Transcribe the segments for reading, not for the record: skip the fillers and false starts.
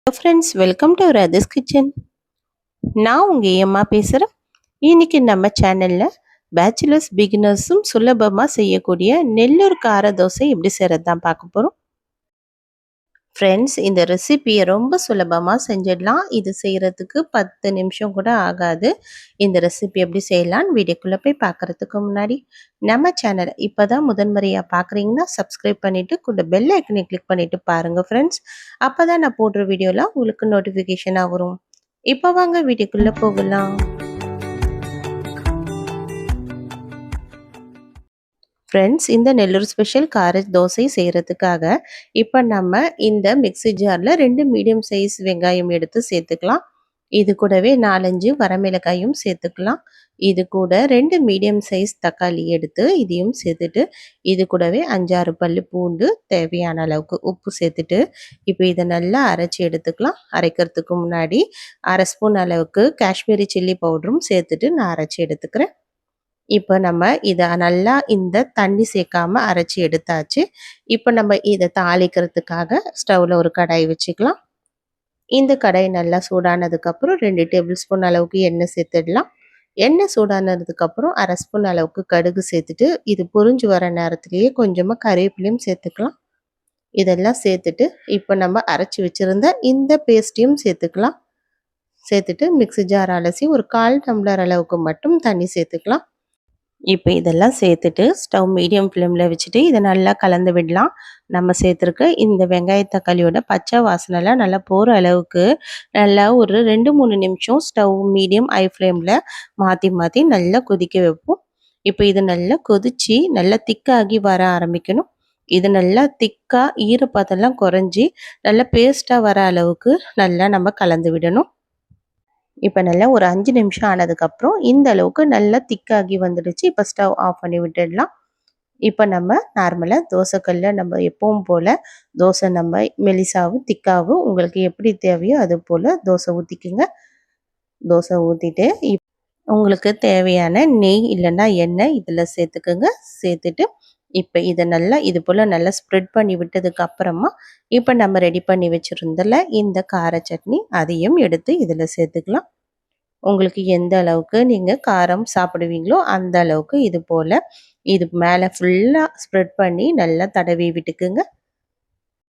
Hello friends, welcome to ராதர்ஸ் kitchen. நான் உங்கள் ஏம்மா பேசுகிறேன். இன்னைக்கு நம்ம சேனலில் பேச்சுலர்ஸ் பிகினர்ஸும் சுலபமாக செய்யக்கூடிய நெல்லூர் கார தோசை எப்படி செய்கிறது தான் பார்க்க போகிறோம். ஃப்ரெண்ட்ஸ், இந்த ரெசிபியை ரொம்ப சுலபமாக செஞ்சிடலாம். இது செய்கிறதுக்கு 10 நிமிஷம் கூட ஆகாது. இந்த ரெசிபி எப்படி செய்யலான்னு வீடியோக்குள்ளே போய் பார்க்குறதுக்கு முன்னாடி நம்ம சேனலை இப்போ தான் முதன்முறையாக பார்க்குறீங்கன்னா சப்ஸ்கிரைப் பண்ணிவிட்டு கூட பெல் ஐக்கனை கிளிக் பண்ணிவிட்டு பாருங்கள் ஃப்ரெண்ட்ஸ். அப்போ தான் நான் போடுற வீடியோலாம் உங்களுக்கு நோட்டிஃபிகேஷனாக வரும். இப்போ வாங்க வீடியோக்குள்ளே போகலாம். ஃப்ரெண்ட்ஸ், இந்த நெல்லூர் ஸ்பெஷல் கார தோசை செய்கிறதுக்காக இப்போ நம்ம இந்த மிக்ஸி ஜாரில் 2 மீடியம் சைஸ் வெங்காயம் எடுத்து சேர்த்துக்கலாம். இது கூடவே 4-5 வரமிளகாயும் சேர்த்துக்கலாம். இது கூட 2 மீடியம் சைஸ் தக்காளி எடுத்து இதையும் சேர்த்துட்டு, இது கூடவே 5-6 பல்லு பூண்டு, தேவையான அளவுக்கு உப்பு சேர்த்துட்டு இப்போ இதை நல்லா அரைச்சி எடுத்துக்கலாம். அரைக்கிறதுக்கு முன்னாடி 1/2 ஸ்பூன் அளவுக்கு காஷ்மீரி சில்லி பவுடரும் சேர்த்துட்டு நான் அரைச்சி எடுத்துக்கிறேன். இப்போ நம்ம இதை நல்லா இந்த தண்ணி சேர்க்காம அரைச்சி எடுத்தாச்சு. இப்போ நம்ம இதை தாளிக்கிறதுக்காக ஸ்டவ்வில் ஒரு கடாய் வச்சுக்கலாம். இந்த கடாய் நல்லா சூடானதுக்கப்புறம் 2 டேபிள் ஸ்பூன் அளவுக்கு எண்ணெய் சேர்த்துடலாம். எண்ணெய் சூடானதுக்கப்புறம் 1/2 ஸ்பூன் அளவுக்கு கடுகு சேர்த்துட்டு, இது பொரிஞ்சு வர நேரத்துலேயே கொஞ்சமாக கறிவேப்பிலையும் சேர்த்துக்கலாம். இதெல்லாம் சேர்த்துட்டு இப்போ நம்ம அரைச்சி வச்சுருந்த இந்த பேஸ்ட்டையும் சேர்த்துக்கலாம். சேர்த்துட்டு மிக்ஸி ஜார் அலசி ஒரு 1/4 டம்ளர் அளவுக்கு மட்டும் தண்ணி சேர்த்துக்கலாம். இப்போ இதெல்லாம் சேர்த்துட்டு ஸ்டவ் மீடியம் ஃப்ளேமில் வச்சுட்டு இதை நல்லா கலந்து விடலாம். நம்ம சேர்த்துருக்க இந்த வெங்காய தக்காளியோட பச்சை வாசனைலாம் நல்லா போகிற அளவுக்கு நல்லா ஒரு 2-3 நிமிஷம் ஸ்டவ் மீடியம் ஹை ஃப்ளேமில் மாற்றி மாற்றி நல்லா கொதிக்க வைப்போம். இப்போ இது நல்லா கொதித்து நல்லா திக்காகி வர ஆரம்பிக்கணும். இது நல்லா திக்காக ஈரப்பதெல்லாம் குறைஞ்சி நல்லா பேஸ்ட்டாக வர அளவுக்கு நல்லா நம்ம கலந்து விடணும். இப்போ நல்லா ஒரு 5 நிமிஷம் ஆனதுக்கப்புறம் இந்த அளவுக்கு நல்லா திக்காகி வந்துடுச்சு. இப்போ ஸ்டவ் ஆஃப் பண்ணி விட்டுடலாம். இப்போ நம்ம நார்மலாக தோசைக்கல்ல நம்ம எப்பவும் போல் தோசை நம்ம மெலிசாவும் திக்காவும் உங்களுக்கு எப்படி தேவையோ அது போல் தோசை ஊற்றிக்குங்க. தோசை ஊற்றிட்டு உங்களுக்கு தேவையான நெய் இல்லைன்னா எண்ணெய் இதில் சேர்த்துக்குங்க. சேர்த்துட்டு இப்போ இதை நல்லா இது போல் நல்லா ஸ்ப்ரெட் பண்ணி விட்டதுக்கு அப்புறமா இப்போ நம்ம ரெடி பண்ணி வச்சுருந்தல இந்த கார சட்னி அதையும் எடுத்து இதில் சேர்த்துக்கலாம். உங்களுக்கு எந்த அளவுக்கு நீங்கள் காரம் சாப்பிடுவீங்களோ அந்த அளவுக்கு இது போல் இது மேலே ஃபுல்லாக ஸ்ப்ரெட் பண்ணி நல்லா தடவி விட்டுக்குங்க.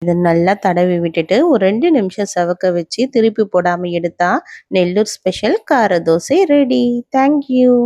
இது நல்லா தடவி விட்டுட்டு ஒரு 2 நிமிஷம் சவக்க வச்சு திருப்பி போடாமல் எடுத்தால் நெல்லூர் ஸ்பெஷல் கார தோசை ரெடி. தேங்க்யூ.